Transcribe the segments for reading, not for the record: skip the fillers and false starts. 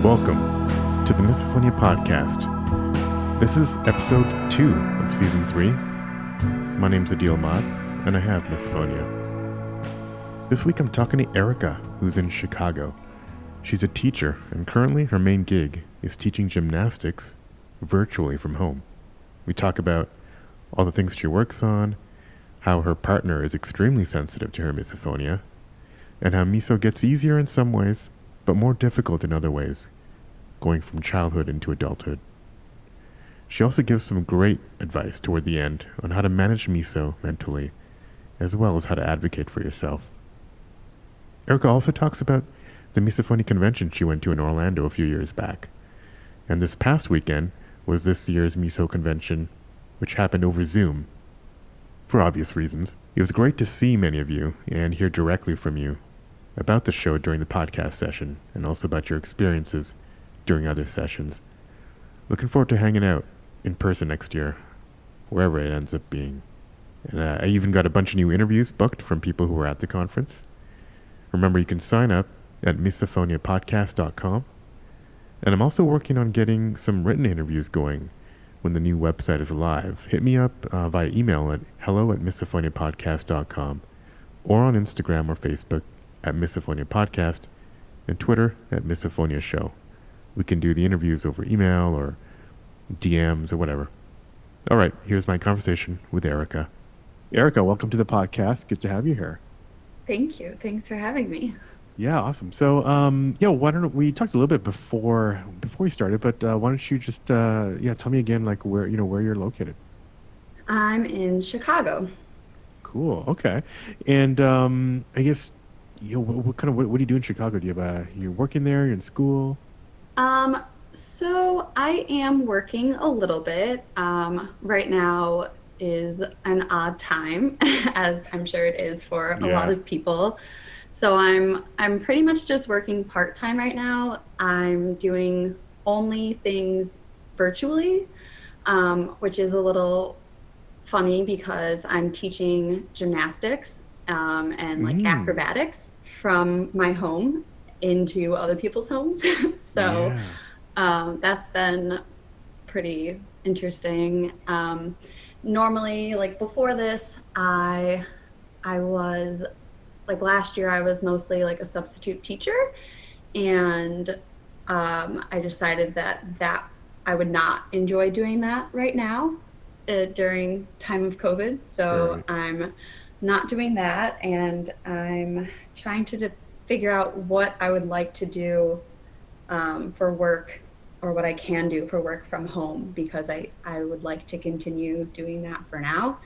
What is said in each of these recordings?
Welcome to the Misophonia podcast. This is episode 2 of season 3. My name's Adil Ahmad, and I have misophonia. This week I'm talking to Erica, who's in Chicago. She's a teacher, and currently her main gig is teaching gymnastics virtually from home. We talk about all the things she works on, how her partner is extremely sensitive to her misophonia, and how miso gets easier in some ways, but more difficult in other ways, going from childhood into adulthood. She also gives some great advice toward the end on how to manage miso mentally, as well as how to advocate for yourself. Erica also talks about the Misophonia convention she went to in Orlando a few years back. And this past weekend was this year's miso convention, which happened over Zoom. For obvious reasons, it was great to see many of you and hear directly from you about the show during the podcast session, and also about your experiences during other sessions. Looking forward to hanging out in person next year, wherever it ends up being. And I even got a bunch of new interviews booked from people who were at the conference. Remember, you can sign up at misophoniapodcast.com. And I'm also working on getting some written interviews going when the new website is live. Hit me up via email at hello@misophoniapodcast.com, or on Instagram or Facebook at Misophonia Podcast, and Twitter at Misophonia Show. We can do the interviews over email or DMs or whatever. All right, here's my conversation with Erica. Erica, welcome to the podcast. Good to have you here. Thank you. Thanks for having me. Yeah, awesome. So, why don't we talked a little bit before we started, but why don't you just tell me again, like where you're located? I'm in Chicago. Cool. Okay. And I guess what do you do in Chicago? Do you have you're working there? You're in school? So I am working a little bit. Right now is an odd time, as I'm sure it is for a lot of people. So I'm pretty much just working part-time right now. I'm doing only things virtually, which is a little funny because I'm teaching gymnastics and like acrobatics from my home into other people's homes. So that's been pretty interesting. Normally, like before this, I was like last year I was mostly like a substitute teacher, and I decided that I would not enjoy doing that right now during time of COVID. So I'm not doing that, and I'm trying to figure out what I would like to do for work, or what I can do for work from home, because I would like to continue doing that for now,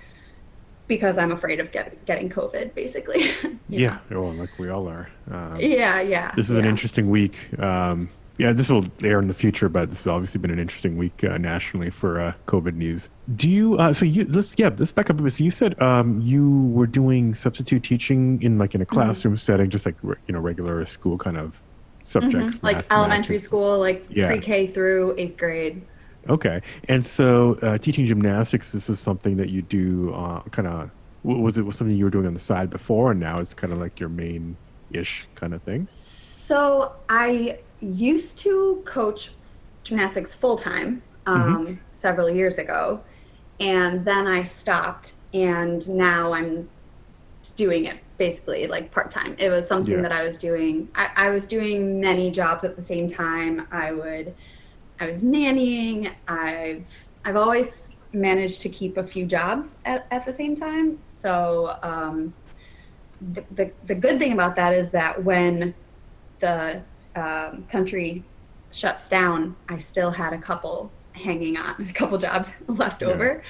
because I'm afraid of getting COVID, basically. Yeah, well, like we all are. This is an interesting week. This will air in the future, but this has obviously been an interesting week nationally for COVID news. Do you? Let's back up a bit. So you said you were doing substitute teaching in a classroom setting, just like regular school kind of subjects, like elementary school, like pre-K through 8th grade. Okay, and so teaching gymnastics, this was something that you do was it something you were doing on the side before, and now it's kind of like your main-ish kind of thing? So I used to coach gymnastics full-time several years ago, and then I stopped, and now I'm doing it basically like part-time. It was something that I was doing. I was doing many jobs at the same time. I was nannying. I've always managed to keep a few jobs at the same time. So the good thing about that is that when the country shuts down, I still had a couple hanging on, a couple jobs left over.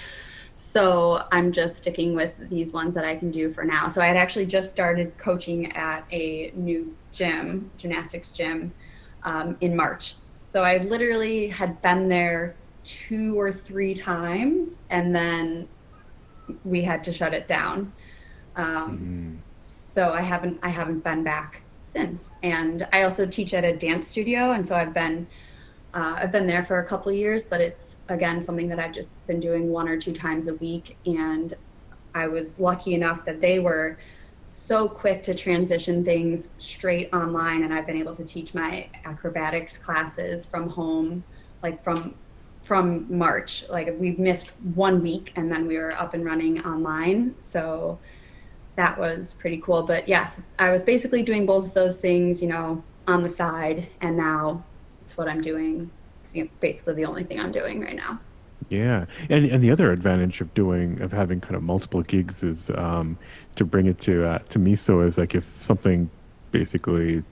So I'm just sticking with these ones that I can do for now. So I had actually just started coaching at a new gymnastics gym, in March. So I literally had been there 2 or 3 times, and then we had to shut it down. So I haven't been back since. And I also teach at a dance studio, and so I've been there for a couple of years, but it's again something that I've just been doing 1 or 2 times a week. And I was lucky enough that they were so quick to transition things straight online, and I've been able to teach my acrobatics classes from home, like from March. Like we've missed 1 week and then we were up and running online. So that was pretty cool. But yes, I was basically doing both of those things, on the side, and now it's what I'm doing. It's, basically the only thing I'm doing right now. Yeah, and the other advantage of having kind of multiple gigs is to bring it to miso is like if something basically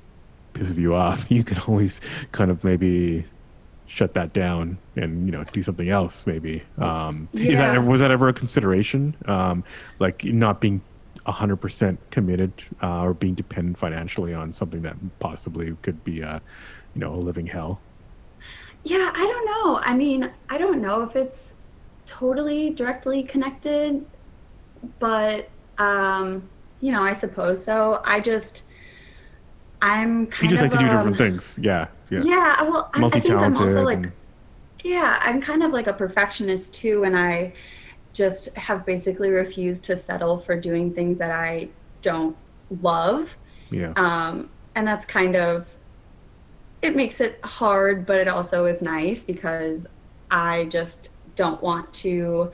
pisses you off, you can always kind of maybe shut that down and do something else maybe. Is that Yeah. was that ever a consideration? Like not being 100% committed or being dependent financially on something that possibly could be a living hell. Yeah, I don't know. I mean, I don't know if it's totally directly connected, but I suppose so. I'm You kind just like of to do different things. Yeah, yeah. yeah, well, I think I'm also Multi-talented like, and yeah, I'm kind of like a perfectionist too, and I just have basically refused to settle for doing things that I don't love. yeah. And that's kind of, it makes it hard, but it also is nice because I just don't want to,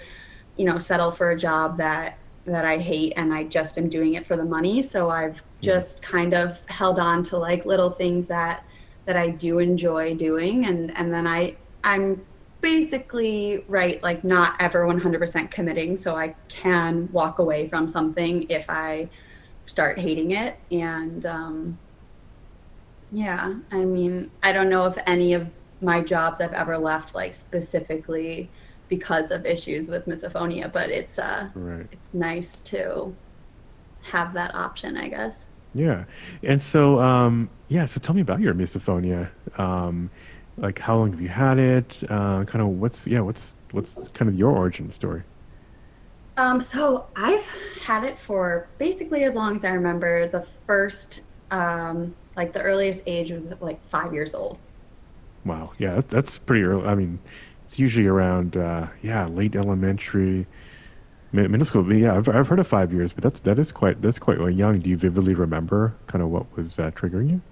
settle for a job that I hate, and I just am doing it for the money. So I've Yeah. just kind of held on to like little things that I do enjoy doing, and then I'm basically right, like not ever 100% committing, so I can walk away from something if I start hating it. And yeah, I mean, I don't know if any of my jobs I've ever left like specifically because of issues with misophonia, but Right. it's nice to have that option, I guess. Yeah. And so, yeah, so tell me about your misophonia. Like how long have you had it? Kind of what's kind of your origin story? So I've had it for basically as long as I remember. The first, like the earliest age was like 5 years old. Wow. Yeah, that's pretty early. I mean, it's usually around yeah, late elementary, middle school. But yeah, I've heard of 5 years, but that's quite young. Do you vividly remember kind of what was triggering you?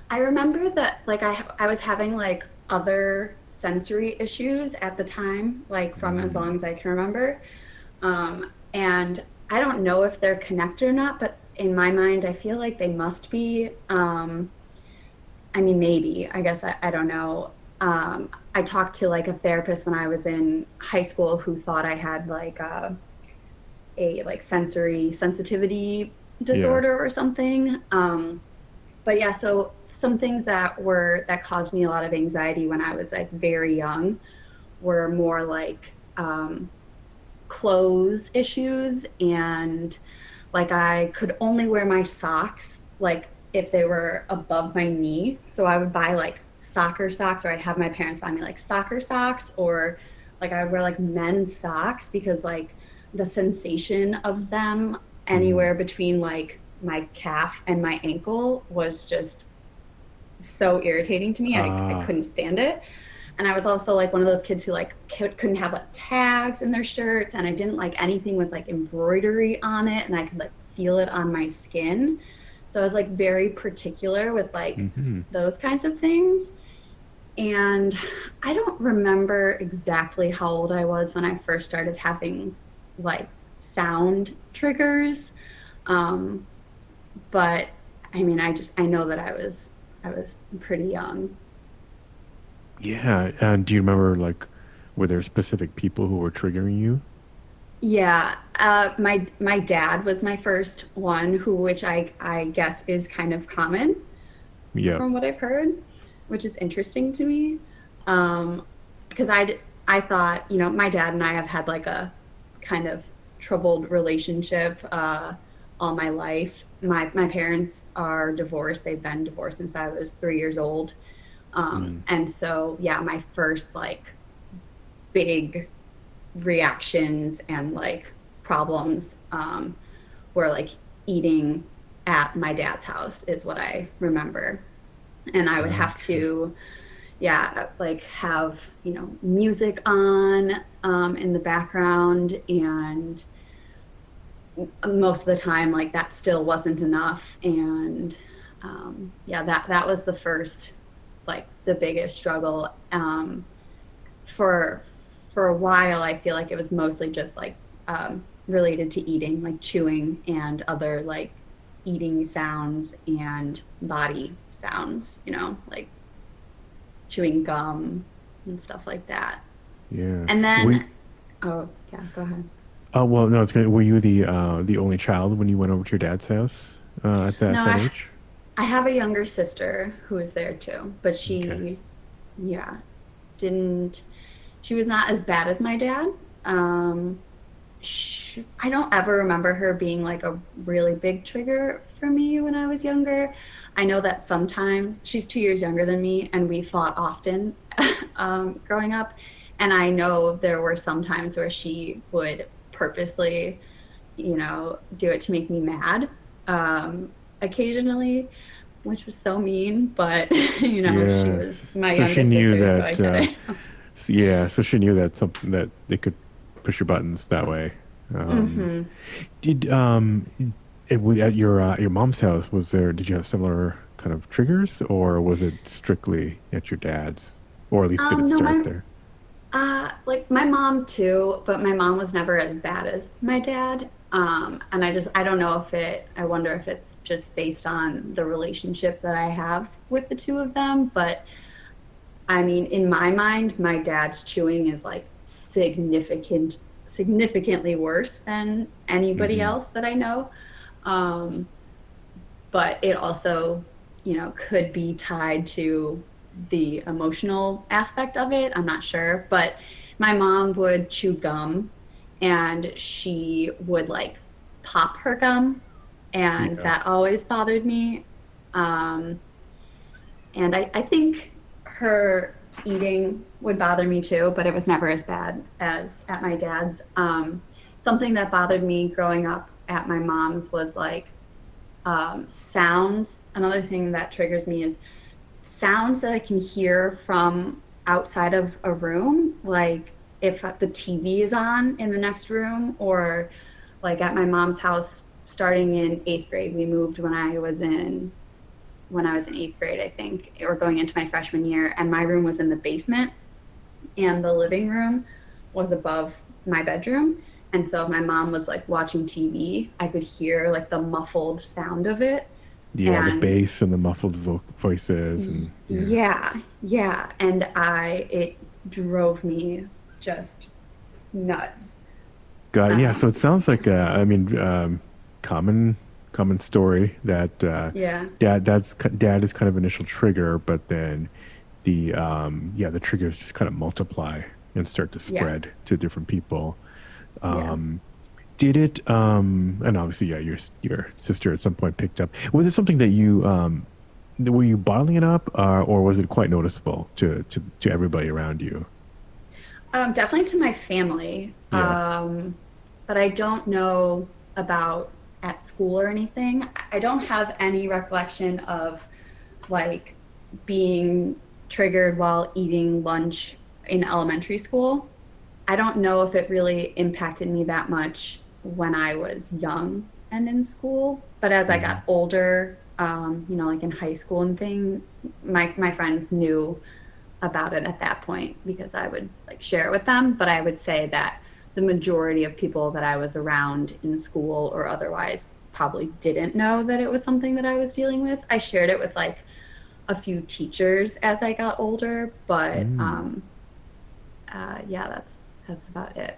I remember that like I was having like other sensory issues at the time, like from as Mm, long as I can remember. And I don't know if they're connected or not, but in my mind, I feel like they must be. I mean, maybe. I guess I don't know. I talked to like a therapist when I was in high school who thought I had like a like sensory sensitivity yeah. disorder or something. But yeah, so some things that caused me a lot of anxiety when I was like very young were more like clothes issues, and like I could only wear my socks like if they were above my knee. So I would buy like soccer socks, or I'd have my parents buy me like soccer socks, or like I would wear like men's socks because like the sensation of them Mm, anywhere between like my calf and my ankle was just so irritating to me. I ah, couldn't stand it. And I was also like one of those kids who like couldn't have like tags in their shirts, and I didn't like anything with like embroidery on it, and I could like feel it on my skin. So I was like very particular with like hmm. those kinds of things. And I don't remember exactly how old I was when I first started having like sound triggers. Um, but I mean, I know that I was pretty young. Yeah. And do you remember like were there specific people who were triggering you? Yeah, my dad was my first one, who which I guess is kind of common Yeah. from what I've heard, which is interesting to me. Because I thought, my dad and I have had like a kind of troubled relationship all my life. My parents are divorced. They've been divorced since I was 3 years old. Mm, And so yeah, my first like big reactions and like problems were like eating at my dad's house is what I remember. And I would have gotcha. to, yeah, like have, music on in the background, and most of the time, like that still wasn't enough. And yeah, that was the first, like the biggest struggle. For for a while, I feel like it was mostly just like related to eating, like chewing and other like eating sounds and body sounds, like chewing gum and stuff like that. Yeah. And We then, oh, yeah, go ahead. Oh well, no, it's gonna. Were you the only child when you went over to your dad's house at No, that age? I have a younger sister who was there too, but Okay. yeah, didn't, she was not as bad as my dad. Um, I don't ever remember her being like a really big trigger for me when I was younger. I know that sometimes she's 2 years younger than me, and we fought often growing up. And I know there were some times where she would purposely, do it to make me mad occasionally, which was so mean. But, she Yeah. was my So she younger knew sister, so I that. get it. Yeah. So she knew that something that they could push your buttons that way. Um, Hmm. did at your mom's house was there? Did you have similar kind of triggers, or was it strictly at your dad's, or at least did it No, start there? like my mom too, but my mom was never as bad as my dad. And I don't know I wonder if it's just based on the relationship that I have with the two of them. But I mean, in my mind, my dad's chewing is like significantly worse than anybody Mm-hmm. else that I know. Um, but it also, could be tied to the emotional aspect of it. I'm not sure. But my mom would chew gum, and she would like pop her gum, and Yeah. that always bothered me. Um, and I think her eating would bother me too, but it was never as bad as at my dad's. Something that bothered me growing up at my mom's was like sounds. Another thing that triggers me is sounds that I can hear from outside of a room, like if the TV is on in the next room, or like at my mom's house starting in 8th grade. We moved when I was in 8th grade, I think, or going into my freshman year, and my room was in the basement, and the living room was above my bedroom. And so if my mom was like watching TV, I could hear like the muffled sound of it. Yeah, the And bass and the muffled voices and yeah. yeah, yeah. And it drove me just nuts. Got it. Yeah, so Um, it sounds like I mean common common story that yeah, dad is kind of initial trigger, but then the triggers just kind of multiply and start to yeah, spread to different people. yeah. Um did it and obviously yeah, your sister at some point picked up. Was it something that you were you bottling it up or was it quite noticeable to everybody around you? Definitely to my family. Yeah. But I don't know about at school or anything. I don't have any recollection of like being triggered while eating lunch in elementary school. I don't know if it really impacted me that much when I was young and in school. But as I Hmm. got older, like in high school and things, my friends knew about it at that point because I would like share it with them. But I would say that the majority of people that I was around in school or otherwise probably didn't know that it was something that I was dealing with. I shared it with like a few teachers as I got older, but Mm. yeah, that's about it.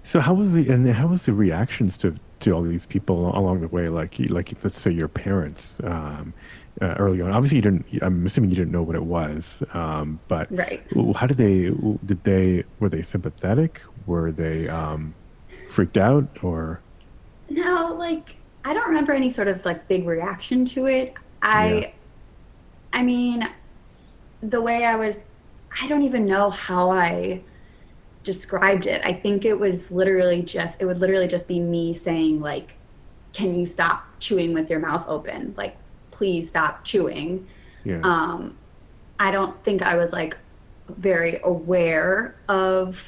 So how was the reactions to all these people along the way? Like let's say your parents early on. Obviously, you didn't. I'm assuming you didn't know what it was. But Right. how did they were they sympathetic? Were they freaked out or No, like I don't remember any sort of like big reaction to it. yeah I mean, the way I don't even know how I described it. I think it would literally just be me saying like, can you stop chewing with your mouth open? Like, please stop chewing. yeah Um, I don't think I was like very aware of,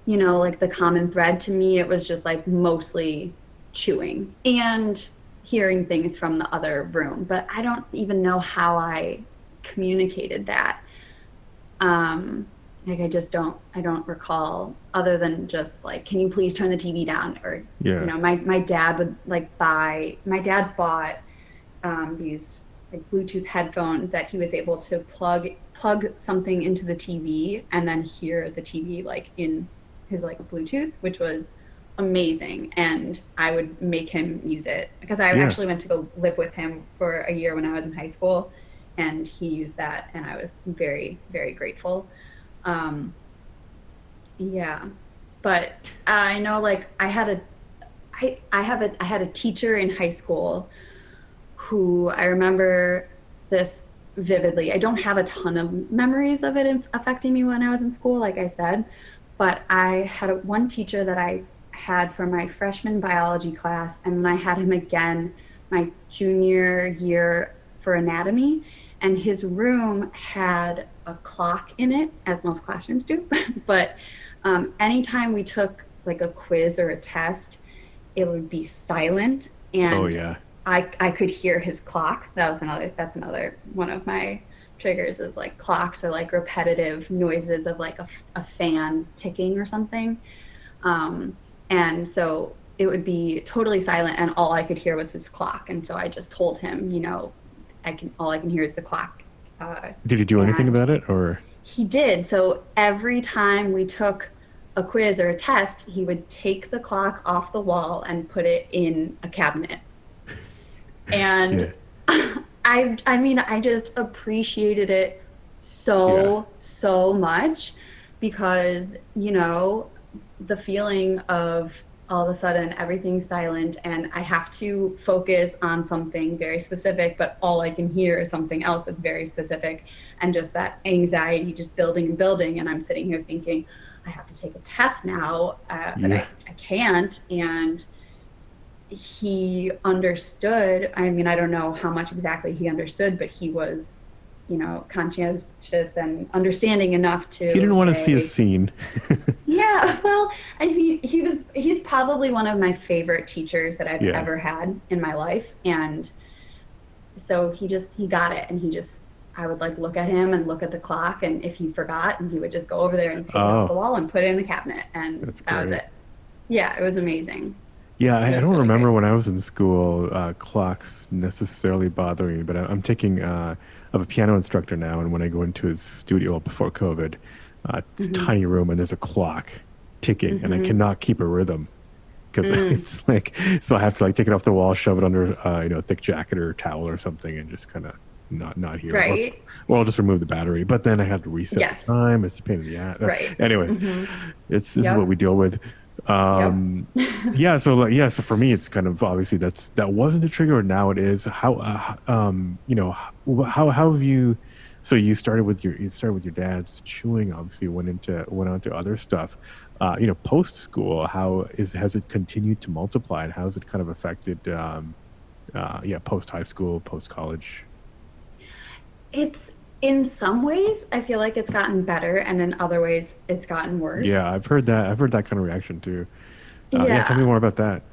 like the common thread. To me, it was just like mostly chewing and hearing things from the other room, but I don't even know how I communicated that. Like I don't recall, other than just like, can you please turn the TV down? Or, Yeah. my dad would like my dad bought these like Bluetooth headphones that he was able to plug something into the TV and then hear the TV like in his like Bluetooth, which was amazing. And I would make him use it because I Yeah. actually went to go live with him for a year when I was in high school, and he used that, and I was very, very grateful. Um, yeah, but I know like I had a teacher in high school who I remember this vividly. I don't have a ton of memories of it affecting me when I was in school, like I said, but I had one teacher that I had for my freshman biology class, and then I had him again my junior year for anatomy. And his room had a clock in it, as most classrooms do. But anytime we took like a quiz or a test, it would be silent, Oh and yeah. I could hear his clock. That's another one of my triggers, is like clocks or like repetitive noises of like a fan ticking or something. And so it would be totally silent, and all I could hear was his clock. And so I just told him, all I can hear is the clock. Did you do anything And about it, or? he did. So every time we took a quiz or a test, he would take the clock off the wall and put it in a cabinet. Yeah. And I mean, I just appreciated it Yeah. so much, because, the feeling of all of a sudden everything's silent and I have to focus on something very specific, but all I can hear is something else that's very specific. And just that anxiety just building and building. And I'm sitting here thinking, I have to take a test now, but Yeah. I can't. And he understood. I mean, I don't know how much exactly he understood, but he was, conscientious and understanding enough He to didn't want to see a say, scene. yeah, well, I mean, he's probably one of my favorite teachers that I've Yeah. ever had in my life. And so he got it, and I would like look at him and look at the clock, and if he forgot, and he would just go over there and take it off the Oh, wall and put it in the cabinet, and that's that was great. it. Yeah, it was amazing. Yeah, It I was don't really remember great. when I was in school clocks necessarily bothering me, but I'm taking I have a piano instructor now, and when I go into his studio before COVID, it's a Hmm. tiny room, and there's a clock ticking, and I Hmm. cannot keep a rhythm because Mm. it's like, so I have to like take it off the wall, shove it under a thick jacket or towel or something, and just kind of not hear it, Right. or I'll just remove the battery. But then I had to reset the Yes. time. It's a pain in the ass. Right. Anyways, Hmm. this is what Yep. we deal with. Yep. Yeah, so like, yeah, so for me it's kind of obviously that wasn't a trigger, and now it is. How how have you, so you started with your dad's chewing, obviously went on to other stuff. Post school, has it continued to multiply, and how has it kind of affected post high school, post college? It's in some ways, I feel like it's gotten better, and in other ways, it's gotten worse. Yeah, I've heard that kind of reaction too. Yeah, tell me Yeah, more about that.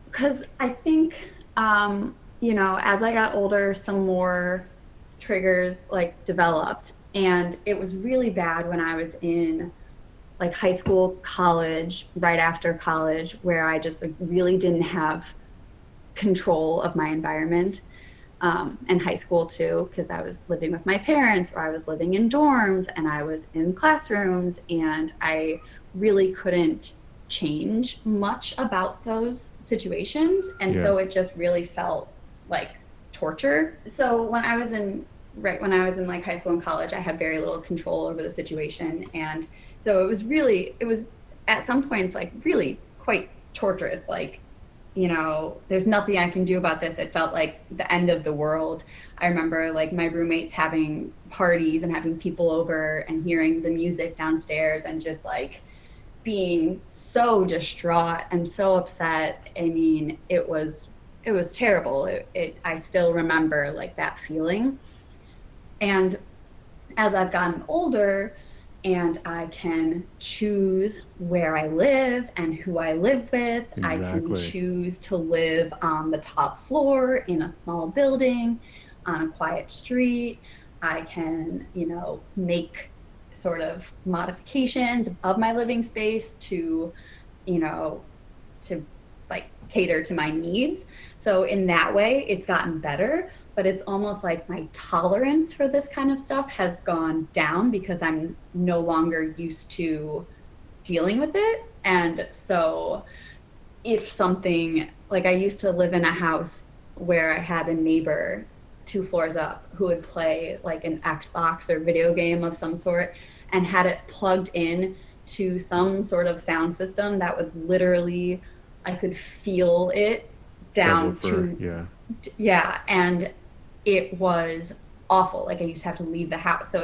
because I think, as I got older, some more triggers like developed, and it was really bad when I was in like high school, college, right after college, where I just like, really didn't have control of my environment. In high school too, because I was living with my parents, or I was living in dorms, and I was in classrooms, and I really couldn't change much about those situations. And Yeah. so it just really felt like torture. So when I was in like high school and college, I had very little control over the situation. And so it was at some points like really quite torturous. Like, there's nothing I can do about this. It felt like the end of the world. I remember like my roommates having parties and having people over and hearing the music downstairs and just like being so distraught and so upset. I mean, it was terrible. I still remember like that feeling. And as I've gotten older, and I can choose where I live and who I live with. I can Exactly. choose to live on the top floor in a small building on a quiet street. I can, make sort of modifications of my living space to, you know, to like cater to my needs. So in that way, it's gotten better, but it's almost like my tolerance for this kind of stuff has gone down because I'm no longer used to dealing with it. And so if something like I used to live in a house where I had a neighbor 2 floors up who would play like an Xbox or video game of some sort and had it plugged in to some sort of sound system that would literally, I could feel it down Subwoofer, to, yeah. yeah, and it was awful. Like I used to have to leave the house. So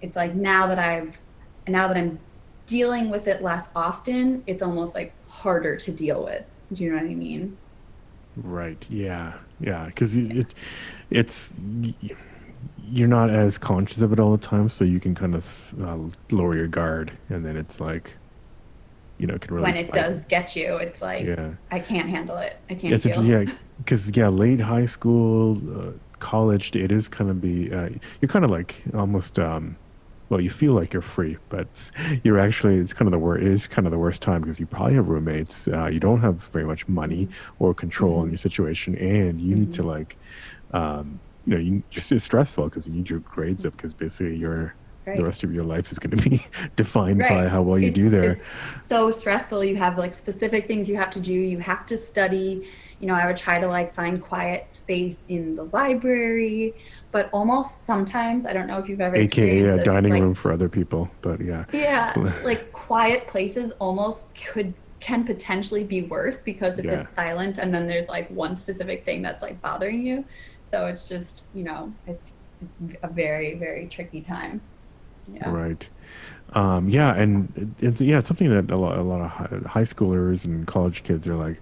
it's like now that I'm dealing with it less often, it's almost like harder to deal with. Do you know what I mean? Right. Yeah. Yeah. Because Yeah. it's you're not as conscious of it all the time, so you can kind of lower your guard, and then it's like it can really When it bite. does get you, it's like Yeah. I can't handle it. I can't Yes. deal. Yeah. Because late high school, college, it is kind of be you're kind of like almost well, you feel like you're free, but you're actually it's kind of the worst. It is kind of the worst time because you probably have roommates. You don't have very much money Hmm. or control in Hmm. your situation, and you need to Hmm. like you just it's stressful because you need your grades up because basically the Right. rest of your life is going to be defined by Right. how well you It's do there. it's so stressful. You have like specific things you have to do. You have to study. I would try to like find quiet space in the library, but almost sometimes, I don't know if you've ever AKA experienced a this, dining room like for other people, but yeah. yeah, like quiet places almost can potentially be worse because if Yeah, it's silent and then there's like one specific thing that's like bothering you. So it's just, it's a very, very tricky time. Yeah. right. Yeah, and it's something that a lot of high schoolers and college kids are like,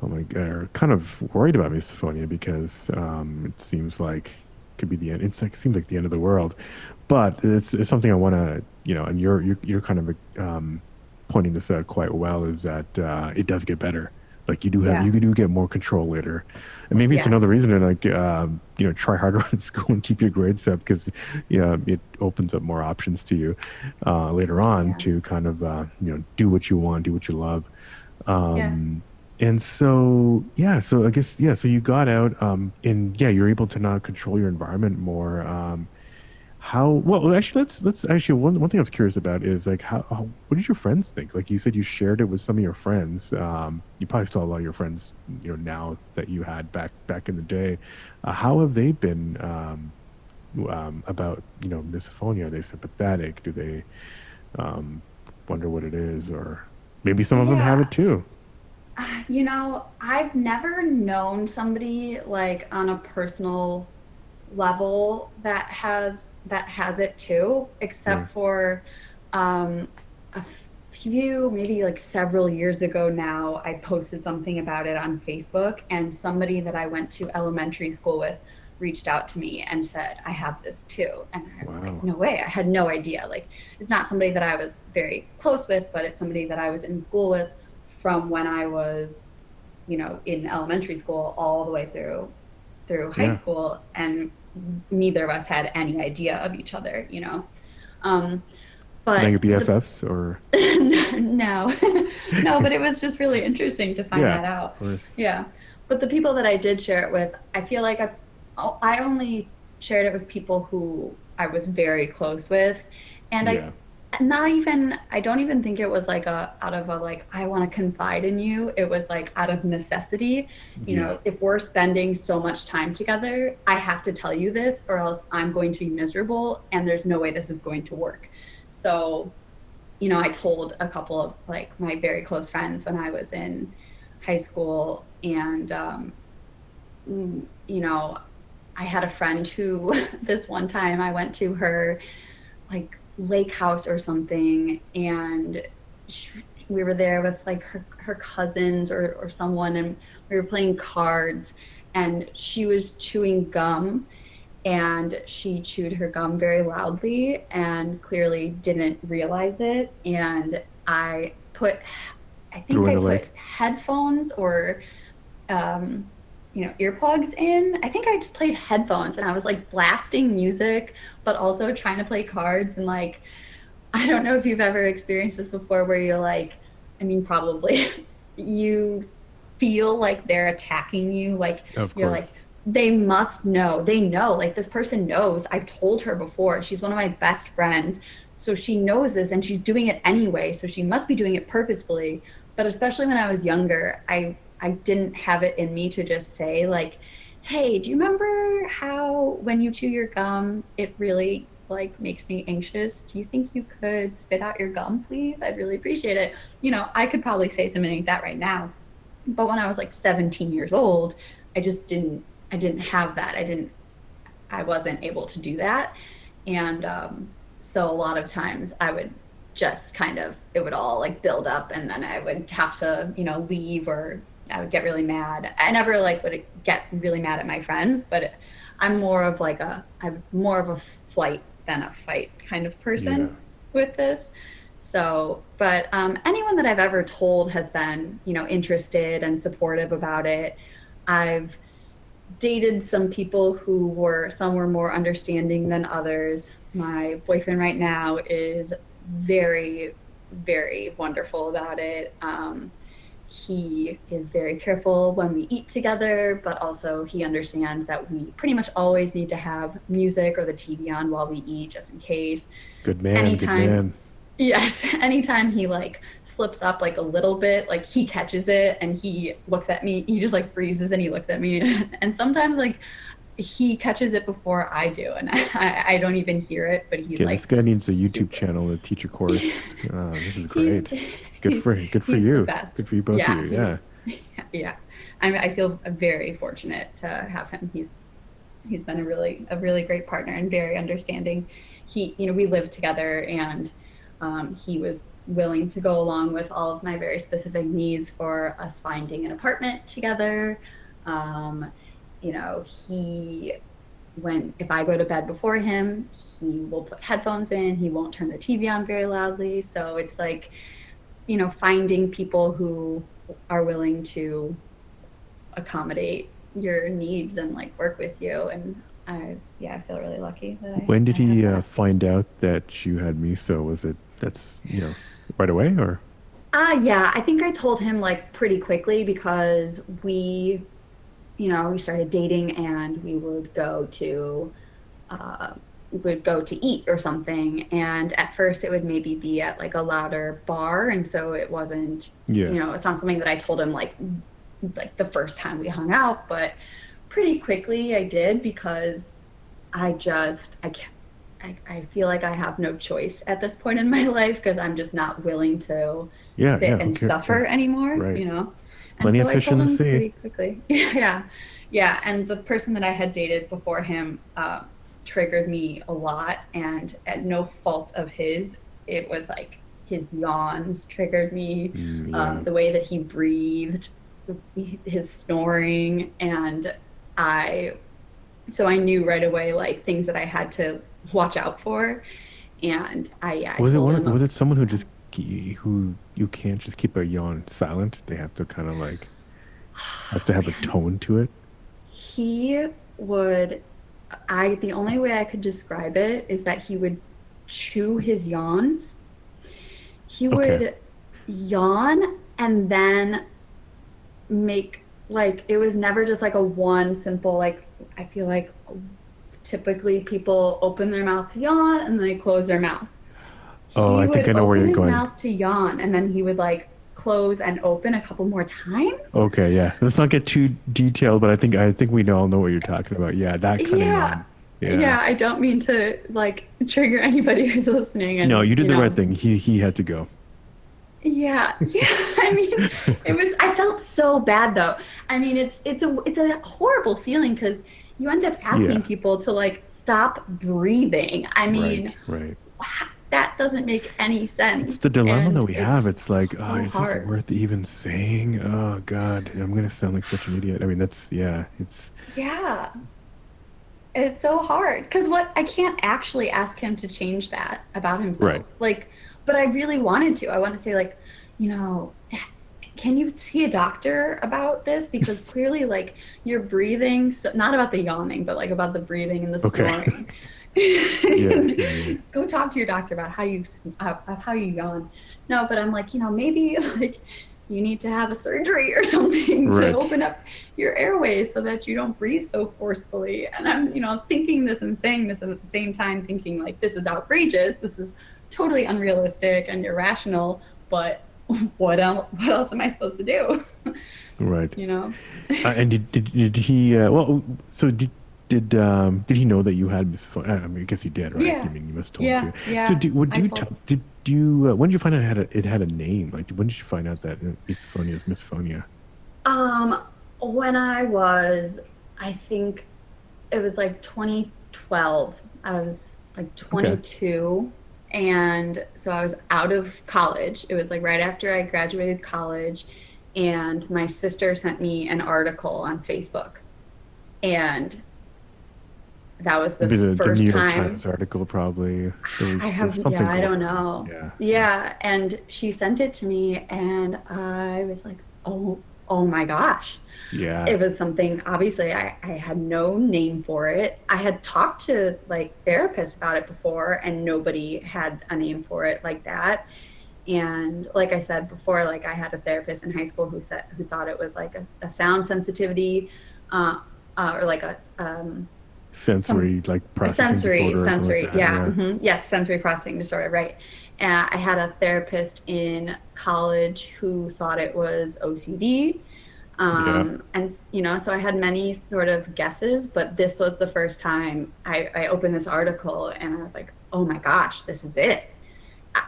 oh my God, are kind of worried about misophonia because it seems like it could be the end. It's like seems like the end of the world, but it's something I want to and you're kind of pointing this out quite well is that it does get better. Like Yeah. you do get more control later, and maybe it's another Yes. reason to like try harder in school and keep your grades up because it opens up more options to you later on Yeah. to kind of do what you want, do what you love. Yeah. um, and so, yeah, so I guess, yeah, so you got out, and yeah, you're able to now control your environment more. Well, actually, let's actually, one thing I was curious about is like, what did your friends think? Like you said, you shared it with some of your friends. You probably still have a lot of your friends, now that you had back in the day. How have they been, about, misophonia? Are they sympathetic? Do they, um, wonder what it is? Or maybe some of them have Yeah. it too. I've never known somebody like on a personal level that has it too, Yeah. except for a few, maybe like several years ago now, I posted something about it on Facebook, and somebody that I went to elementary school with reached out to me and said, I have this too. And I was like, Wow. no way. I had no idea. Like, it's not somebody that I was very close with, but it's somebody that I was in school with from when I was, in elementary school all the way through high Yeah. school, and neither of us had any idea of each other. Um, So now but you're BFFs or no, no, but it was just really interesting to find yeah, that of out. course. Yeah. But the people that I did share it with, I feel like I only shared it with people who I was very close with. And Yeah. I don't even think it was like out of a, like, I want to confide in you. It was like out of necessity. Yeah. If we're spending so much time together, I have to tell you this or else I'm going to be miserable and there's no way this is going to work. So, I told a couple of like my very close friends when I was in high school, and you know, I had a friend who this one time I went to her like lake house or something, and we were there with like her cousins or someone, and we were playing cards, and she was chewing gum, and she chewed her gum very loudly and clearly didn't realize it. And I Threw think in I the put lake. headphones or um, earplugs in. I think I just played headphones and I was like blasting music, but also trying to play cards. And like, I don't know if you've ever experienced this before where you're like, I mean, probably you feel like they're attacking you. Like, Of you're like, course. they must know. They know. Like, this person knows. I've told her before. She's one of my best friends. So she knows this and she's doing it anyway. So she must be doing it purposefully. But especially when I was younger, I didn't have it in me to just say, like, hey, do you remember how when you chew your gum, it really like makes me anxious? Do you think you could spit out your gum, please? I'd really appreciate it. I could probably say something like that right now. But when I was like 17 years old, I just didn't have that. I wasn't able to do that. And so a lot of times I would just kind of, it would all like build up and then I would have to, leave, or I would get really mad. I never like would get really mad at my friends, but I'm more of a flight than a fight kind of Yeah. person with this. So, but anyone that I've ever told has been, interested and supportive about it. I've dated some people some were more understanding than others. My boyfriend right now is very, very wonderful about it. He is very careful when we eat together, but also he understands that we pretty much always need to have music or the TV on while we eat, just in case. Good man. Good Anytime man. Yes, anytime he like slips up like a little bit, like he catches it and he looks at me, he just like freezes and he looks at me. And sometimes like he catches it before I do and I don't even hear it, but he's Okay, this like guy needs a YouTube super. channel to teach a course. This is he's great. he's Good for he's the you. best. Good for you, both of Yeah, you. Yeah. yeah. I feel very fortunate to have him. He's been a really great partner and very understanding. We lived together, and he was willing to go along with all of my very specific needs for us finding an apartment together. Um, he when if I go to bed before him, he will put headphones in. He won't turn the TV on very loudly. So it's like, finding people who are willing to accommodate your needs and like work with you. And I feel really lucky that When I did have he that. find out that you had miso? Was it right away or? Yeah, I think I told him like pretty quickly because we started dating and we would go to eat or something. And at first it would maybe be at like a louder bar. And so it wasn't, Yeah. it's not something that I told him like the first time we hung out, but pretty quickly I did because I can't, I feel like I have no choice at this point in my life because I'm just not willing to Yeah. sit Yeah. Who and cares? Yeah. suffer anymore, Right. And Plenty so of I fish in told the him sea. pretty quickly. Yeah. Yeah. And the person that I had dated before him triggered me a lot. And at no fault of his, it was like his yawns triggered me, Yeah. the way that he breathed, his snoring. And I, so I knew right away, like things that I had to watch out for. And I Was it told one? him Was of, it someone who you can't just keep a yawn silent? They have to kind of like has to have a man, tone to it. he would, the only way I could describe it is that he would chew his yawns. He Okay. would yawn and then make, like, it was never just like a one simple, like, I feel like typically people open their mouth to yawn and then they close their mouth. Oh, He I think I would know where open you're his going. mouth to yawn and then he would like close and open a couple more times. Okay, yeah. Let's not get too detailed, but I think we all know what you're talking about. Yeah, that kind of Yeah. yawn. Yeah. Yeah, I don't mean to like trigger anybody who's listening No, and, you did the right thing. He had to go. yeah. Yeah, I mean, I felt so bad though. I mean, it's a horrible feeling cuz you end up asking Yeah. people to like stop breathing. I Right. mean, Right. that doesn't make any It's sense the dilemma that and we it's have. It's like, oh, so is this hard. worth even saying? Oh God, I'm gonna sound like such an idiot. I mean, that's yeah. It's Yeah. it's so hard because what I can't actually ask him to change that about himself. Right. Like, but I really wanted to. I want to say like, you know, can you see a doctor about this? Because clearly, like, you're breathing, so, not about the yawning, but like about the breathing and the Okay. snoring. Yeah. And Yeah. go talk to your doctor about how you yawn. No, but I'm like, maybe like you need to have a surgery or something to Right. open up your airways so that you don't breathe so forcefully. And I'm, thinking this and saying this, and at the same time thinking like, this is outrageous. This is totally unrealistic and irrational. But what else? What else am I supposed to do? Right. you know? And did he? Well, so did he know that you had misophonia? I mean, I guess he did, right? I Yeah, mean, you must have told him yeah, to. So yeah. do I you told. did you when did you find out it had a name? Like, when did you find out that misophonia is misophonia? Um, when I think it was like 2012. I was like Okay. 22. And so I was out of college. It was like right after I graduated college. And my sister sent me an article on Facebook. And that was the Maybe the New first York time. Times article probably. I There was have, yeah, something I going don't on. know. Yeah. Yeah. Yeah, and she sent it to me, and I was like, oh my gosh. Yeah. It was something, obviously, I had no name for it. I had talked to like therapists about it before, and nobody had a name for it like that. And like I said before, like I had a therapist in high school who thought it was like a sound sensitivity, uh, or like some Sensory like processing disorder or something like that. yeah, Yeah. yes, sensory processing disorder, right. And I had a therapist in college who thought it was OCD. Yeah. And so I had many sort of guesses, but this was the first time I opened this article and I was like, oh my gosh, this is it.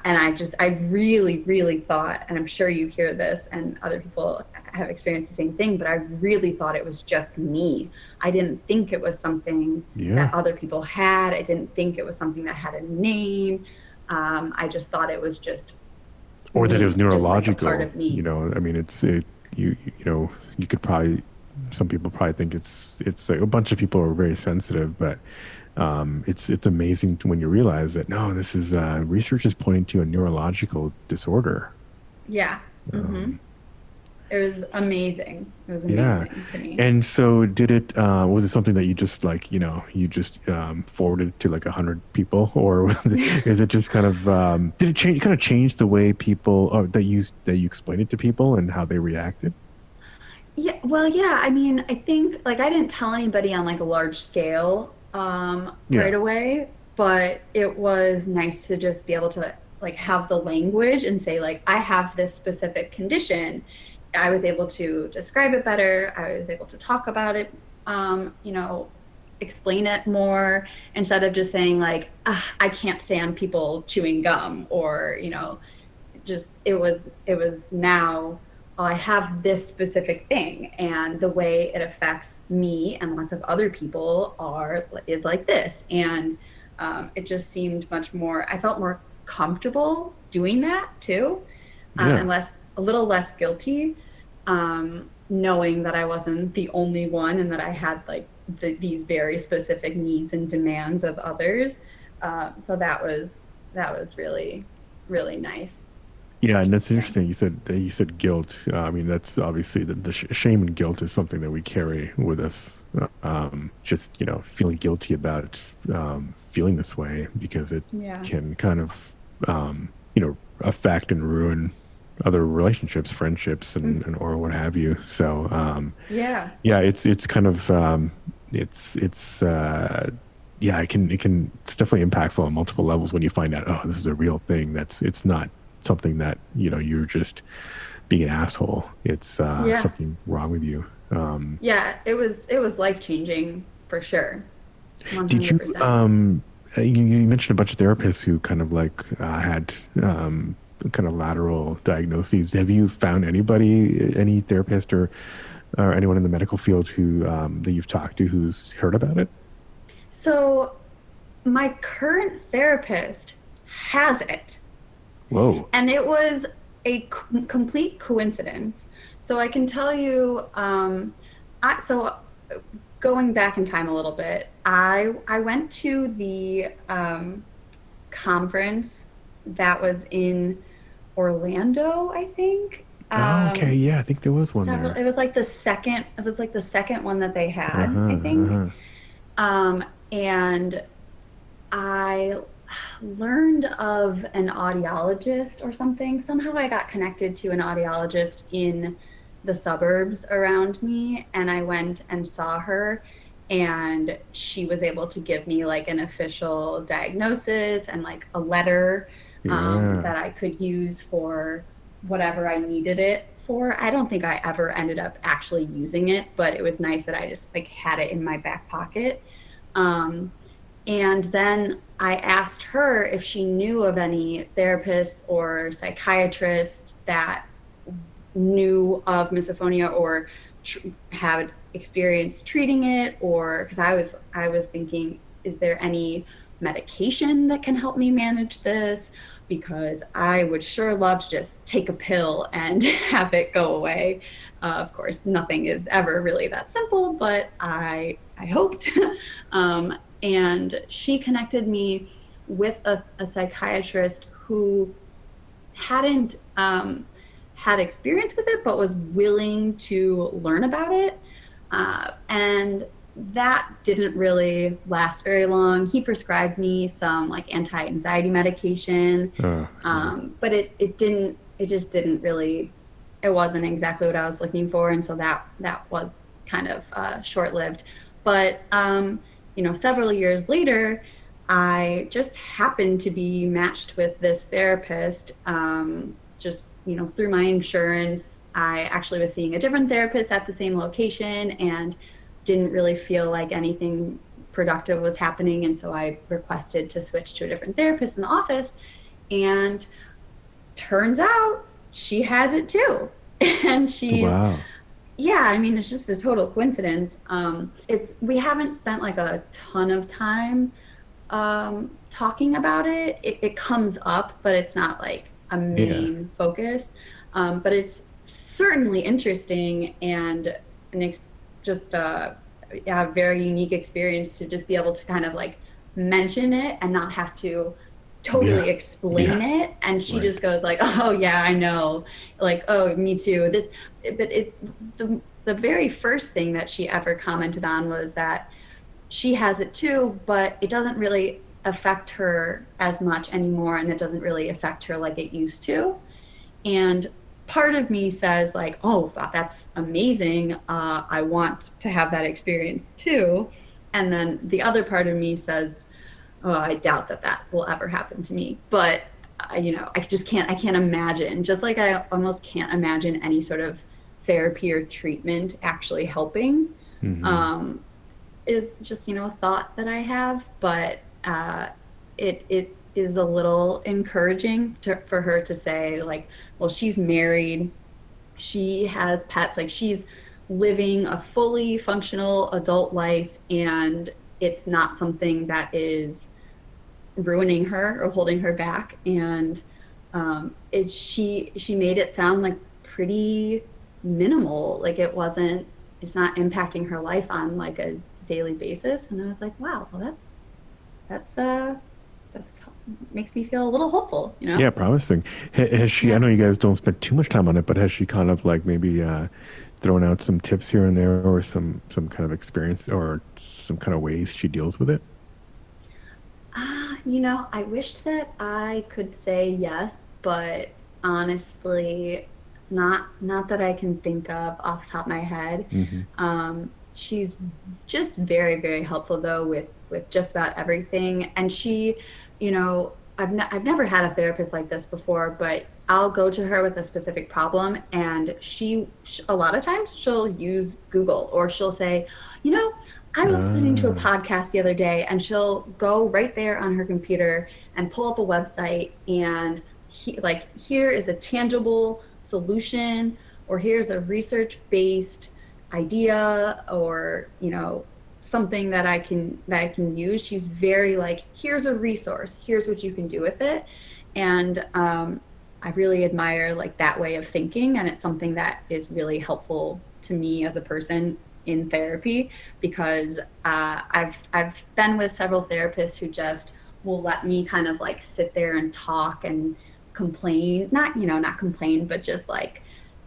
And I really, really thought, and I'm sure you hear this and other people have experienced the same thing, but I really thought it was just me. I didn't think it was something Yeah. that other people had. I didn't think it was something that had a name. I just thought it was just Or that it was me, just like a part neurological. of me. I mean, you could probably, some people probably think it's like a bunch of people are very sensitive, but it's amazing when you realize that no, this is research is pointing to a neurological disorder. Yeah. hmm Um, It was amazing. It was yeah. amazing to me. And so did it, was it something that you just like, you just forwarded to like 100 people, or is it just kind of, did it kind of change the way people, or that you explained it to people and how they reacted? Yeah, well, yeah. I mean, I think like I didn't tell anybody on like a large scale right Yeah. away, but it was nice to just be able to like have the language and say like I have this specific condition. I was able to describe it better. I was able to talk about it, explain it more instead of just saying like I can't stand people chewing gum or just it was now, oh, I have this specific thing and the way it affects me and lots of other people is like this. And it just seemed much more, I felt more comfortable doing that too, Yeah. and a little less guilty, knowing that I wasn't the only one and that I had like these very specific needs and demands of others. So that was really, really nice. Yeah, and that's Yeah. interesting. You said guilt. I mean, that's obviously the shame and guilt is something that we carry with us. Just feeling guilty about feeling this way because it Yeah. can kind of affect and ruin other relationships, friendships, Mm. and or what have you. So Yeah. yeah, it's kind of it's yeah, it's definitely impactful on multiple levels when you find out, oh, this is a real thing. It's not something that you're just being an asshole. It's Yeah. something wrong with you. Yeah. It was life changing for sure. Did you 100%. you mentioned a bunch of therapists who kind of like had kind of lateral diagnoses. Have you found any therapist or anyone in the medical field who that you've talked to who's heard about it? So my current therapist has it. Whoa. And it was a complete coincidence. So I can tell you, so going back in time a little bit, I went to the conference that was in Orlando, I think. Oh, okay. Yeah, I think there was one Several. there. It was like the second one that they had, I Uh-huh. think. Uh-huh. And I learned of an audiologist or something. Somehow I got connected to an audiologist in the suburbs around me, and I went and saw her, and she was able to give me like an official diagnosis and like a letter Yeah. that I could use for whatever I needed it for. I don't think I ever ended up actually using it, but it was nice that I just like had it in my back pocket. Um, and then I asked her if she knew of any therapists or psychiatrists that knew of misophonia or had experience treating it, or because I was thinking, is there any medication that can help me manage this? Because I would sure love to just take a pill and have it go away. Of course, nothing is ever really that simple, but I hoped. And she connected me with a psychiatrist who hadn't had experience with it, but was willing to learn about it. And that didn't really last very long. He prescribed me some like anti-anxiety medication, Yeah. but it just didn't really, it wasn't exactly what I was looking for. And so that was kind of short-lived. But, several years later, I just happened to be matched with this therapist, just, through my insurance. I actually was seeing a different therapist at the same location and didn't really feel like anything productive was happening. And so I requested to switch to a different therapist in the office. And turns out she has it too. And Wow. yeah, I mean, it's just a total coincidence. We haven't spent like a ton of time talking about it. It comes up, but it's not like a Yeah. main focus. But it's certainly interesting and just a very unique experience to just be able to kind of like mention it and not have to totally Yeah. explain Yeah. it. And she Right. just goes like, "Oh yeah, I know." Like, "Oh, me too." But the very first thing that she ever commented on was that she has it too, but it doesn't really affect her as much anymore, and it doesn't really affect her like it used to. And part of me says like, "Oh, that's amazing. I want to have that experience too." And then the other part of me says, "Oh, I doubt that will ever happen to me." But I can't imagine. Just like I almost can't imagine any sort of therapy or treatment actually helping. Mm-hmm. Um, is just a thought that I have, but it is a little encouraging for her to say like, well, she's married, she has pets, like she's living a fully functional adult life, and it's not something that is ruining her or holding her back. And she made it sound like pretty minimal, like it's not impacting her life on like a daily basis. And I was like, wow, well that's makes me feel a little hopeful. Yeah, promising. Has she, I Yeah. know you guys don't spend too much time on it, but has she kind of like maybe thrown out some tips here and there or some kind of experience or some kind of ways she deals with it? I wished that I could say yes, but honestly, not that I can think of off the top of my head. Mm-hmm. She's just very, very helpful though with just about everything. And I've never had a therapist like this before, but I'll go to her with a specific problem, and a lot of times she'll use Google, or she'll say, you know, I was listening to a Ah, podcast the other day, and she'll go right there on her computer and pull up a website, and here is a tangible solution, or here's a research-based idea, or something that I can use. She's very like, here's a resource, here's what you can do with it. And I really admire like that way of thinking, and it's something that is really helpful to me as a person, in therapy, because I've been with several therapists who just will let me kind of like sit there and talk and complain, not complain, but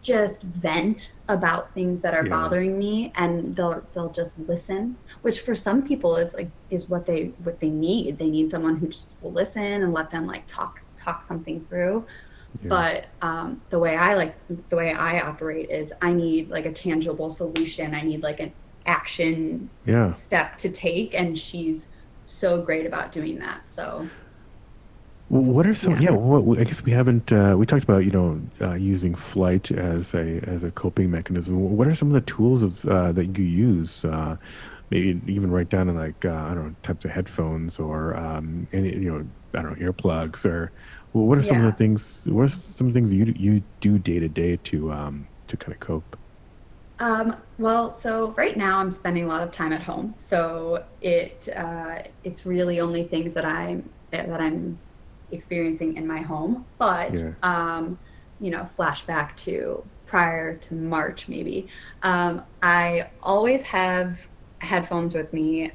just vent about things that are Yeah. bothering me, and they'll just listen, which for some people is what they need. They need someone who just will listen and let them like talk something through. Yeah. But the way I operate is I need like a tangible solution. I need like an action Yeah. step to take, and she's so great about doing that. So What are some? yeah. Yeah, I guess we haven't. We talked about using flight as a coping mechanism. What are some of the tools that you use? Maybe even write down in like I don't know, types of headphones or any I don't know, earplugs or what are some of the Yeah. things? What are some of the things you do day to day to kind of cope? Well, so right now I'm spending a lot of time at home, so it's really only things that I'm experiencing in my home. But Yeah. flashback to prior to March maybe. I always have headphones with me.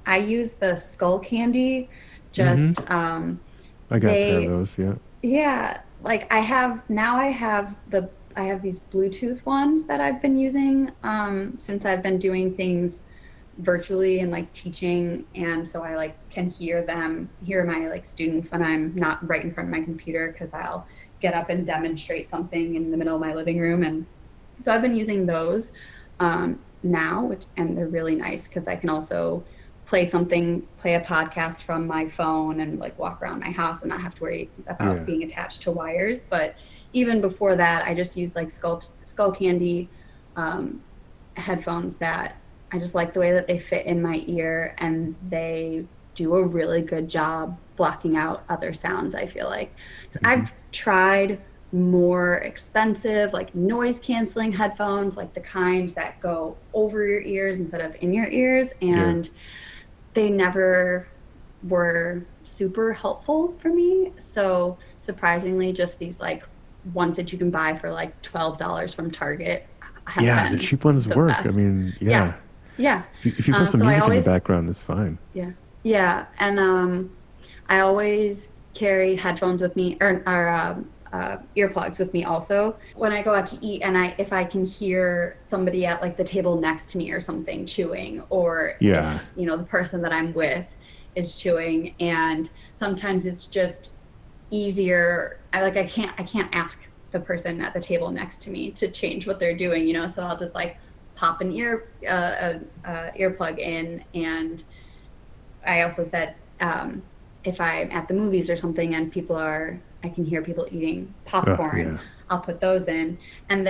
I use the Skull Candy. Mm-hmm. Just I got a pair of they those. Yeah. Yeah, like I have these Bluetooth ones that I've been using since I've been doing things virtually and like teaching, and so I like can hear my like students when I'm not right in front of my computer, because I'll get up and demonstrate something in the middle of my living room. And so I've been using those now, and they're really nice because I can also play a podcast from my phone and like walk around my house and not have to worry about Yeah. being attached to wires. But even before that, I just used like Skull Candy um, headphones that I just like the way that they fit in my ear, and they do a really good job blocking out other sounds, I feel like. Mm-hmm. I've tried more expensive, like noise canceling headphones, like the kind that go over your ears instead of in your ears, Yeah. and they never were super helpful for me. So surprisingly, just these like ones that you can buy for like $12 from Target have Yeah. The been cheap ones the work. I best. mean, Yeah, yeah. yeah. If you put some So I music in the always, background, it's fine. yeah, yeah, and I always carry headphones with me, or earplugs with me also when I go out to eat, and if I can hear somebody at like the table next to me or something chewing, or if Yeah. the person that I'm with is chewing, and sometimes it's just easier. I can't ask the person at the table next to me to change what they're doing, so I'll just like pop an earplug in. And I also said, if I'm at the movies or something and I can hear people eating Oh, popcorn, yeah. I'll put those in, and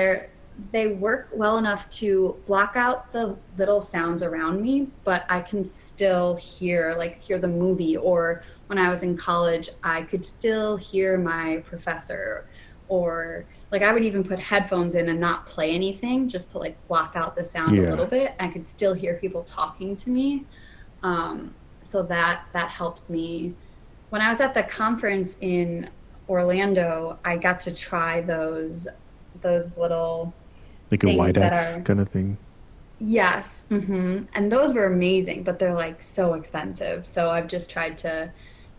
they work well enough to block out the little sounds around me, but I can still hear the movie. Or when I was in college, I could still hear my professor, or like I would even put headphones in and not play anything just to like block out the sound a Yeah. little bit. I could still hear people talking to me. So that helps me. When I was at the conference in Orlando, I got to try those little Like a things wide that X are, kind of thing. yes, and those were amazing, but they're like so expensive. So I've just tried to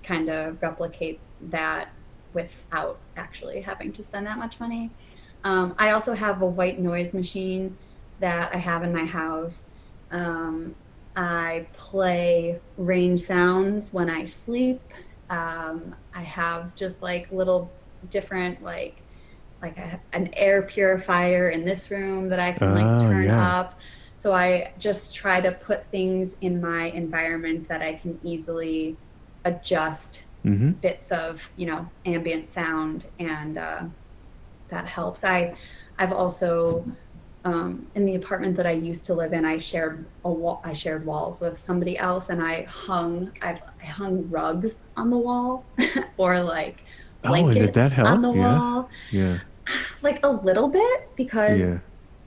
kind of replicate that without actually having to spend that much money. I also have a white noise machine that I have in my house. Um, I play rain sounds when I sleep. I have just like little different an air purifier in this room that I can like Oh, turn yeah. up. So I just try to put things in my environment that I can easily adjust Mm-hmm. bits of, ambient sound, and that helps. I've also in the apartment that I used to live in, I shared walls with somebody else, and I hung rugs on the wall or like Oh, and did that blankets on help? the Yeah. wall, Yeah. like a little bit, because Yeah.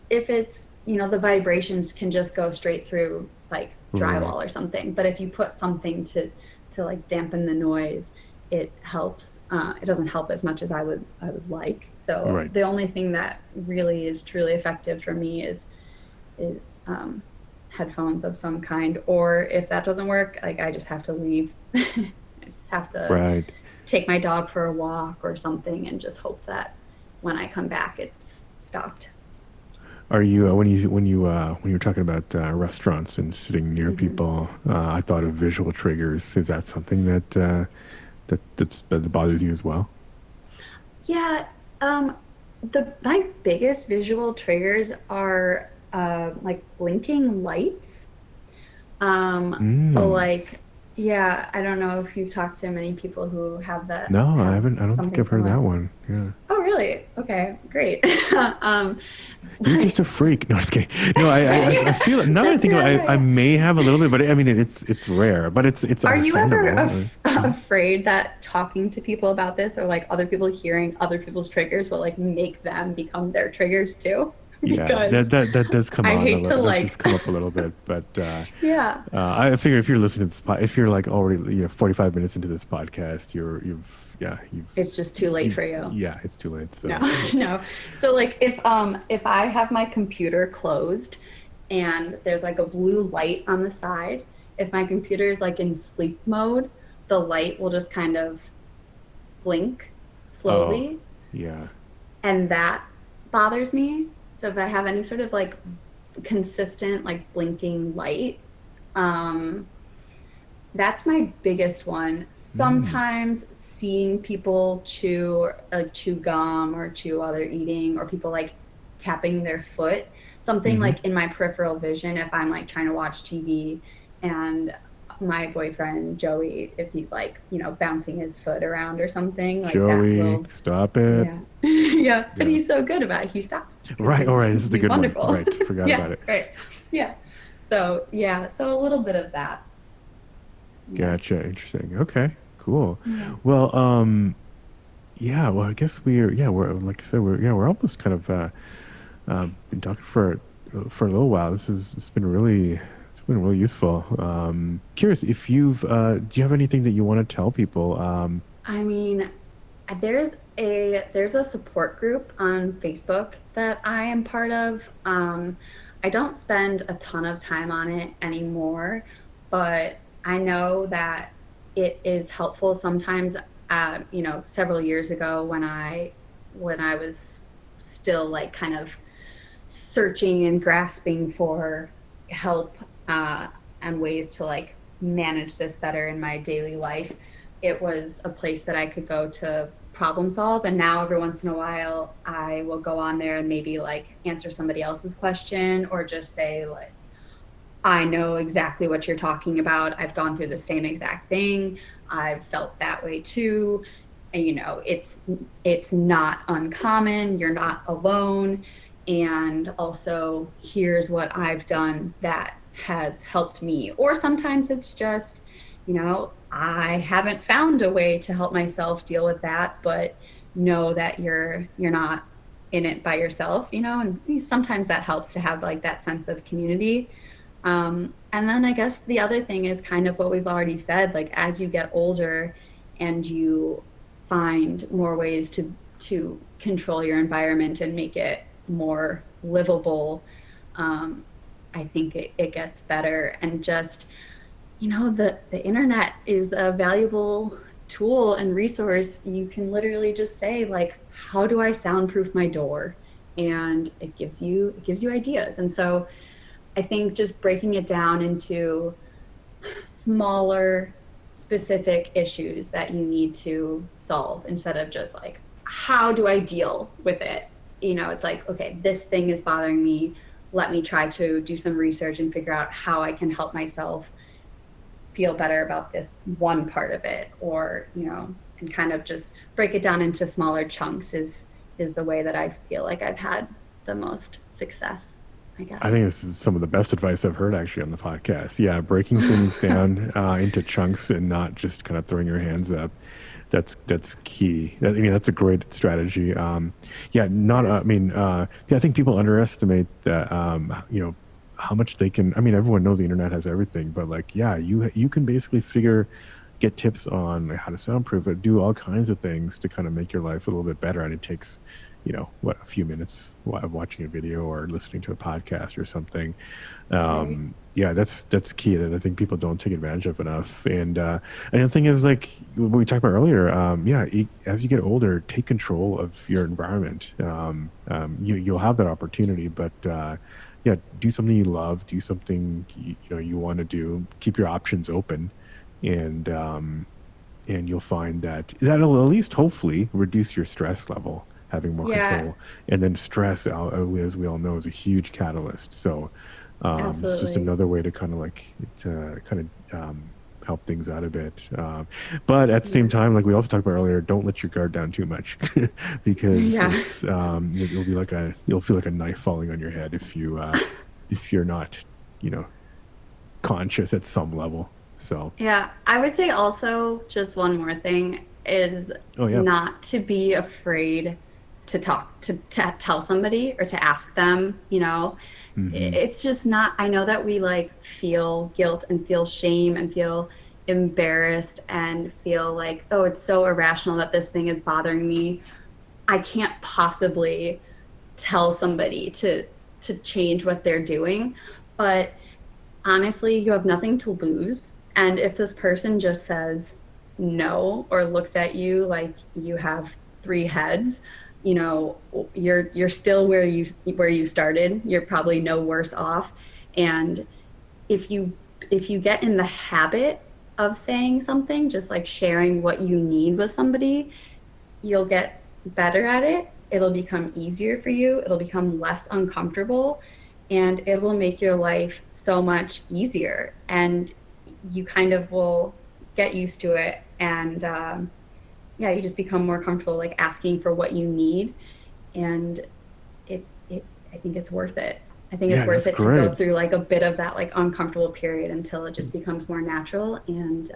if it's, the vibrations can just go straight through like Right. drywall or something. But if you put something to like dampen the noise, it helps. It doesn't help as much as I would like. So Right. the only thing that really is truly effective for me is is headphones of some kind. Or if that doesn't work, like I just have to leave. I just have to Right. take my dog for a walk or something and just hope that when I come back it's stopped. Are you when you're talking about restaurants and sitting near Hmm. people? I thought of visual triggers. Is that something that bothers you as well? Yeah, the my biggest visual triggers are like blinking lights. So Mm. like, yeah, I don't know if you've talked to many people who have that No, I have haven't. I don't think something I've heard that similar. one. Yeah. Oh, really? Okay, great. um, You're just like, a freak. No, just kidding. No, I feel it. Now that I that's think about exactly it, I right. may have a little bit, but I mean, it's rare, but it's Are you ever understandable. Mhm. afraid that talking to people about this or like other people hearing other people's triggers will like make them become their triggers too? Yeah, Because that does come I on a hate to little. That does like, come up a little bit, but yeah, I figure if you're listening to this, if you're like already 45 minutes into this podcast, it's just too late for you. yeah, it's too late. No, So no. So like if I have my computer closed and there's like a blue light on the side, if my computer is like in sleep mode, the light will just kind of blink oh slowly, yeah. and that bothers me. So if I have any sort of like consistent like blinking light, um that's my biggest one. Mm, Sometimes seeing people chew like chew gum or chew while they're eating, or people like tapping their foot, something mm-hmm. like in my peripheral vision if I'm like trying to watch TV and my boyfriend Joey, if he's like, bouncing his foot around or something, like that Joey, will, stop it. yeah. Yeah, but Yeah. he's so good about it. He stops because Right. All right. This is the he's good one. wonderful. Right. Forgot Yeah, about it. right. Yeah. So, yeah, so a little bit of that. Yeah. Gotcha. Interesting. Okay. Cool. Yeah. Well, yeah. Well, I guess we're like I said, we're almost kind of been talking for a little while. It's been really useful. Curious if do you have anything that you want to tell people? I mean, there's a support group on Facebook that I am part of. I don't spend a ton of time on it anymore, but I know that it is helpful sometimes. Several years ago when I was still like kind of searching and grasping for help and ways to like manage this better in my daily life, it was a place that I could go to problem solve. And now every once in a while, I will go on there and maybe like answer somebody else's question or just say, like, I know exactly what you're talking about. I've gone through the same exact thing. I've felt that way too. And, it's not uncommon. You're not alone. And also, here's what I've done that has helped me. Or sometimes it's just, I haven't found a way to help myself deal with that, but know that you're not in it by yourself, and sometimes that helps to have like that sense of community. And then I guess the other thing is kind of what we've already said, like as you get older and you find more ways to control your environment and make it more livable, um, I think it gets better. And just, the internet is a valuable tool and resource. You can literally just say like, how do I soundproof my door? And it gives you ideas. And so I think just breaking it down into smaller, specific issues that you need to solve instead of just like, how do I deal with it? It's like, okay, this thing is bothering me. Let me try to do some research and figure out how I can help myself feel better about this one part of it, or, and kind of just break it down into smaller chunks is the way that I feel like I've had the most success, I I guess. think this is some of the best advice I've heard actually on the podcast. Yeah, breaking things down into chunks and not just kind of throwing your hands up. That's key. I mean, that's a great strategy. Yeah, not. Yeah. I mean, yeah, I think people underestimate that. How much they can. I mean, everyone knows the internet has everything, but like, yeah, you can basically get tips on like, how to soundproof it, do all kinds of things to kind of make your life a little bit better. And a few minutes watching a video or listening to a podcast or something. Right. Yeah, that's key that I think people don't take advantage of enough. And the thing is, like what we talked about earlier, yeah, as you get older, take control of your environment. You'll have that opportunity, but yeah, do something you love, do something you want to do. Keep your options open, and you'll find that that'll at least hopefully reduce your stress level, having more Yeah, control. And then stress, as we all know, is a huge catalyst. So it's just absolutely. another way to kind of like to kind of help things out a bit. But at the same Yeah. time, like we also talked about earlier, don't let your guard down too much because Yeah. you'll feel like a knife falling on your head if you're not, you know, conscious at some level. So, Yeah, I would say also just one more thing is oh yeah. not to be afraid to talk to tell somebody or to ask them, you know. Hmm. It's just not, I know that we like feel guilt and feel shame and feel embarrassed and feel like, oh, it's so irrational that this thing is bothering me. I can't possibly tell somebody to change what they're doing, but honestly, you have nothing to lose. And if this person just says no or looks at you like you have three heads, you know, you're still where you started. You're probably no worse off. And if you get in the habit of saying something, just like sharing what you need with somebody, you'll get better at it. It'll become easier for you. It'll become less uncomfortable and it will make your life so much easier. And you kind of will get used to it. And yeah, you just become more comfortable like asking for what you need. And I think it's worth it. I think it's Yeah, worth that's it to go great. through like a bit of that like uncomfortable period until it just becomes more natural and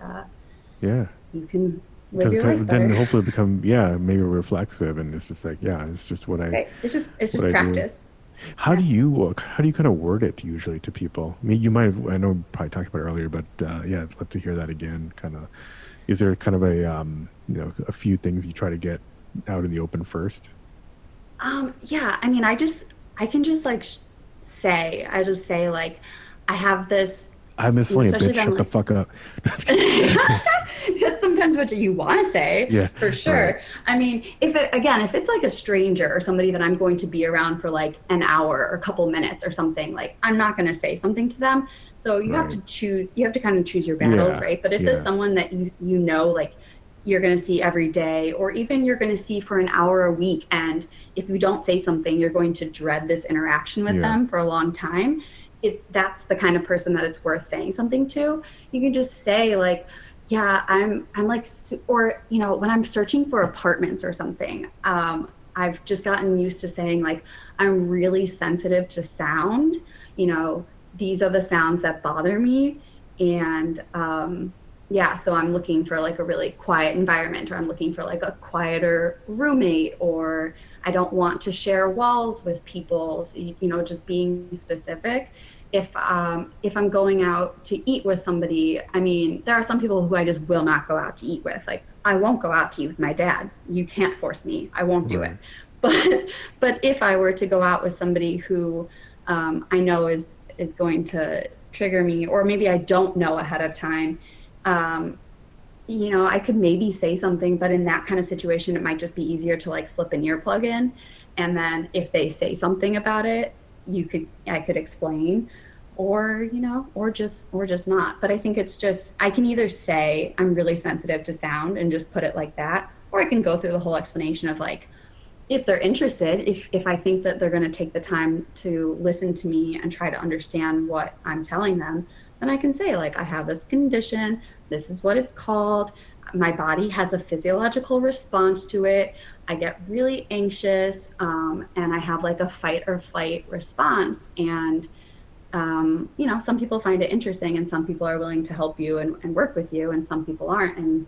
Yeah. you can live Because your life then better. hopefully become, yeah, maybe reflexive, and it's just like, yeah, it's just Right. It's what just I do. practice. Yeah. How do you kind of word it usually to people? I mean, you might have, I know we probably talked about it earlier, but yeah, I'd love to hear that again. Kind of, is there kind of a few things you try to get out in the open first? Yeah, I mean, I can just like I just say like, I have this, I miss you know, funny, especially bitch. if I'm Shut the like, fuck up. that's sometimes what you want to say Yeah, for right. sure. I mean, if it's like a stranger or somebody that I'm going to be around for like an hour or a couple minutes or something, like I'm not going to say something to them. So Right. you have to kind of choose your battles, Yeah. right? But if it's Yeah. someone that you know, like you're going to see every day, or even you're going to see for an hour a week, and if you don't say something, you're going to dread this interaction with Yeah. them for a long time. If that's the kind of person that it's worth saying something to, you can just say like, yeah, I'm like, or you know, when I'm searching for apartments or something, I've just gotten used to saying like, I'm really sensitive to sound. You know, these are the sounds that bother me, and yeah, so I'm looking for like a really quiet environment, or I'm looking for like a quieter roommate, or I don't want to share walls with people. So, you know, just being specific. If I'm going out to eat with somebody, I mean, there are some people who I just will not go out to eat with. Like I won't go out to eat with my dad. You can't force me. I won't do it. Right. But if I were to go out with somebody who I know is going to trigger me, or maybe I don't know ahead of time, um, you know, I could maybe say something, but in that kind of situation, it might just be easier to like slip an earplug in. And then if they say something about it, I could explain, or, you know, or just not. But I think it's just, I can either say I'm really sensitive to sound and just put it like that, or I can go through the whole explanation of like, if they're interested, if I think that they're going to take the time to listen to me and try to understand what I'm telling them, then I can say like, I have this condition, this is what it's called, my body has a physiological response to it, I get really anxious, and I have like a fight or flight response. And you know, some people find it interesting and some people are willing to help you and work with you, and some people aren't, and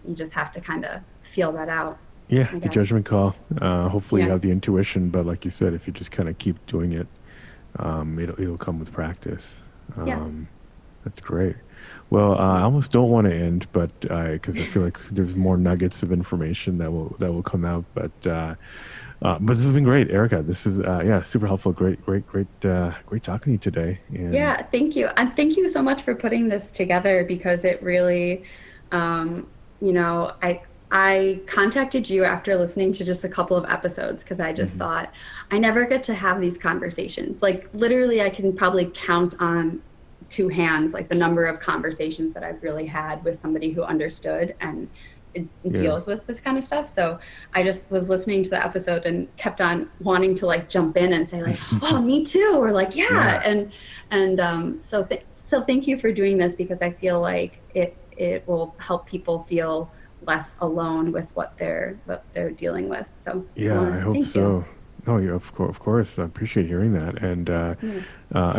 you just have to kind of feel that out, Yeah, I it's a guess. judgment call. Hopefully you Yeah. have the intuition, but like you said, if you just kind of keep doing it, it'll come with practice. Yeah. Um, that's great. Well, I almost don't want to end, but because I feel like there's more nuggets of information that will come out. But this has been great, Erica. This is yeah, super helpful. Great talking to you today. And Yeah, thank you. And thank you so much for putting this together because it really, um, you know, I contacted you after listening to just a couple of episodes because I just mhm. thought I never get to have these conversations. Like literally I can probably count on two hands like the number of conversations that I've really had with somebody who understood and it Yeah. deals with this kind of stuff. So I just was listening to the episode and kept on wanting to like jump in and say like, "Oh, me too," or like, "Yeah." Yeah. So thank you for doing this because I feel like it will help people feel less alone with what they're dealing with. So I Yeah, I want to hope thank you. so. No, yeah, of course. I appreciate hearing that. Yeah.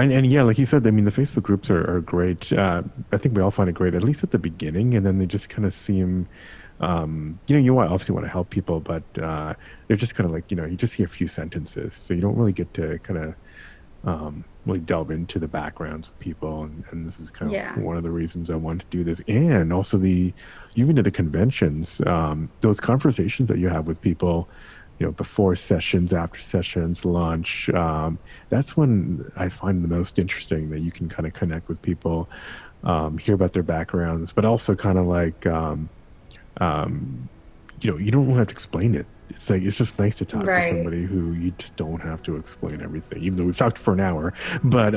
And yeah, like you said, I mean, the Facebook groups are great. I think we all find it great, at least at the beginning, and then they just kind of seem, obviously want to help people, but they're just kind of like, you just hear a few sentences, so you don't really get to kind of really delve into the backgrounds of people. And this is kind of Yeah. one of the reasons I wanted to do this. And also even at the conventions, those conversations that you have with people, before sessions, after sessions, lunch, that's when I find the most interesting that you can kind of connect with people, hear about their backgrounds, but also kind of like, um, you don't have to explain it. It's like it's just nice to talk to Right. somebody who you just don't have to explain everything, even though we've talked for an hour. But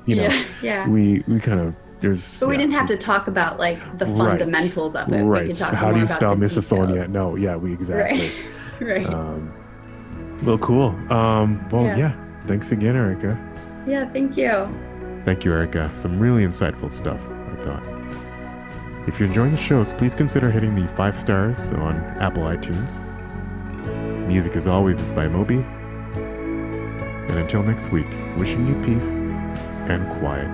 Yeah. Yeah. we kind of there's But we yeah didn't have to talk about like the right fundamentals of it. We could right. talk How do more you about spell the details. misophonia? No, yeah, we Right. exactly. Right. Um, well, cool. Well, Yeah. yeah. Thanks again, Erica. Yeah. Thank you. Thank you, Erica. Some really insightful stuff, I thought. If you're enjoying the shows, please consider hitting the 5 stars on Apple iTunes. Music, as always, is by Moby. And until next week, wishing you peace and quiet.